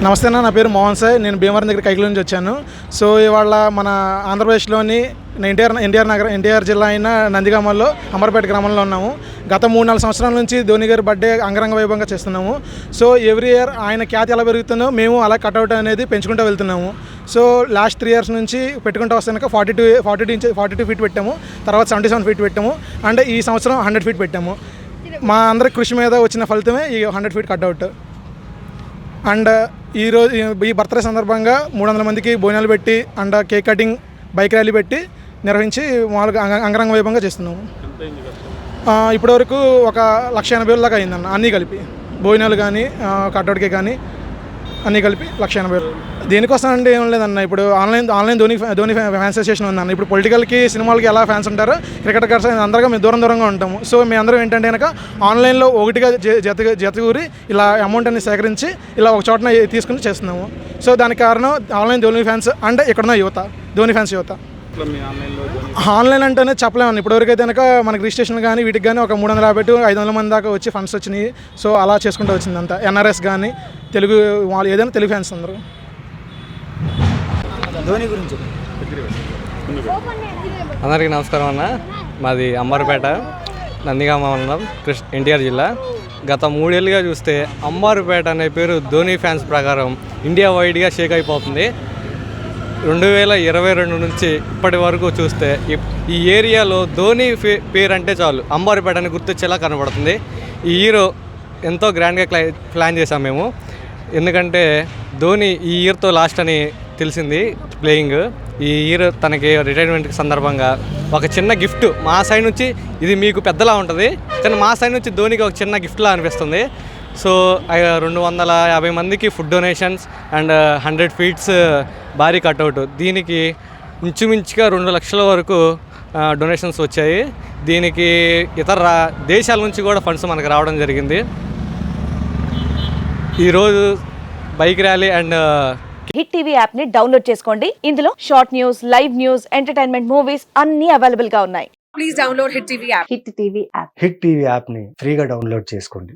నమస్తే అన్న, నా పేరు మోహన్ సాయి. నేను భీమవరం దగ్గర కైకిల నుంచి వచ్చాను. సో ఇవాళ మన ఆంధ్రప్రదేశ్లోని ఎన్టీఆర్ జిల్లా అయిన నందిగామలో అమర్పేట గ్రామంలో ఉన్నాము. గత 3-4 సంవత్సరాల నుంచి ధోని గారి బర్త్డే అంగరంగ వైభవంగా చేస్తున్నాము. సో ఎవ్రీ ఇయర్ ఆయన ఖ్యాతి ఎలా పెరుగుతుందో మేము అలా కట్అవుట్ అనేది పెంచుకుంటూ వెళ్తున్నాము. సో లాస్ట్ 3 years నుంచి పెట్టుకుంటూ వస్తాక 42 feet పెట్టాము. తర్వాత 77 feet పెట్టాము. అండ్ ఈ సంవత్సరం 100 feet పెట్టాము. మా అందరి కృషి మీద వచ్చిన ఫలితమే ఈ 100 feet కట్అవుట్. అండ్ ఈరోజు ఈ బర్త్డే సందర్భంగా 300 మందికి భోజనాలు పెట్టి and cake cutting, bike rally పెట్టి నిర్వహించి మామూలుగా అంగరంగ వైభవంగా చేస్తున్నాము. ఇప్పటివరకు 1,80,000 దాకా అయిందన్న, అన్నీ కలిపి భోజనాలు కానీ కట్అవుట్కి కానీ అన్నీ కలిపి 1,80,000. దేనికోసం అంటే ఏం లేదన్న, ఇప్పుడు ఆన్లైన్ ధోని ఫ్యాన్స్ అసోసియేషన్ ఉందన్న. ఇప్పుడు పొలిటికల్కి, సినిమాలకి ఎలా ఫ్యాన్స్ ఉంటారో క్రికెట్ కార్స్ అందరిగా మేము దూరంగా ఉంటాము. సో మేము అందరం ఏంటంటే కనుక ఆన్లైన్లో ఒకటిగా జతగూరి ఇలా అమౌంట్ అన్ని సేకరించి ఇలా ఒక చోటన తీసుకుని చేస్తున్నాము. సో దానికి కారణం ఆన్లైన్ ధోని ఫ్యాన్స్ అండ్ ఇక్కడున్న యువత, ధోని ఫ్యాన్స్ యువత. ఆన్లైన్ అంటేనే చెప్పలేమని, ఇప్పటివరకు అయితే కనుక మనకి రిజిస్ట్రేషన్ కానీ వీటికి కానీ ఒక 350 to 500 మంది దాకా వచ్చి ఫండ్స్ వచ్చినాయి. సో అలా చేసుకుంటూ వచ్చింది అంతా. ఎన్ఆర్ఎస్ కానీ తెలుగు వాళ్ళు ఏదైనా తెలుగు ఫ్యాన్స్ అందరూ. ధోని గురించి అందరికీ నమస్కారం అన్న. మాది అమ్మారుపేట, నందిగామ మండలం, ఎన్టీఆర్ జిల్లా. గత 3 ఏళ్ళుగా చూస్తే అమ్మారుపేట అనే పేరు ధోని ఫ్యాన్స్ ప్రకారం ఇండియా వైడ్గా షేక్ అయిపోతుంది. 2022 నుంచి ఇప్పటి వరకు చూస్తే ఈ ఏరియాలో ధోని పేరు అంటే చాలు అంబారుపేట అని గుర్తొచ్చేలా కనబడుతుంది. ఈ హీరో ఎంతో గ్రాండ్గా ప్లాన్ చేసాం మేము. ఎందుకంటే ధోని ఈ ఇయర్తో లాస్ట్ అని తెలిసింది ప్లేయింగ్. ఈ ఇయర్ తనకి రిటైర్మెంట్ సందర్భంగా ఒక చిన్న గిఫ్ట్ మా సైడ్ నుంచి, ఇది మీకు పెద్దలా ఉంటుంది కానీ మా సైడ్ నుంచి ధోనికి ఒక చిన్న గిఫ్ట్లా అనిపిస్తుంది. సో 250 మందికి ఫుడ్ డొనేషన్స్ అండ్ 100 feet భారీ కట్అవుట్. దీనికి ఇంచుమించుగా 2 లక్షల వరకు డొనేషన్స్ వచ్చాయి. దీనికి ఇతర దేశాల నుంచి కూడా ఫండ్స్ మనకు రావడం జరిగింది. ఈరోజు bike rally and hit TV app ని డౌన్లోడ్ చేసుకోండి. ఇందులో short news, live news, entertainment movies అన్ని అవైలబుల్ గా ఉన్నాయి. Please download hit TV app. Hit TV యాప్ని ఫ్రీగా డౌన్లోడ్ చేసుకోండి.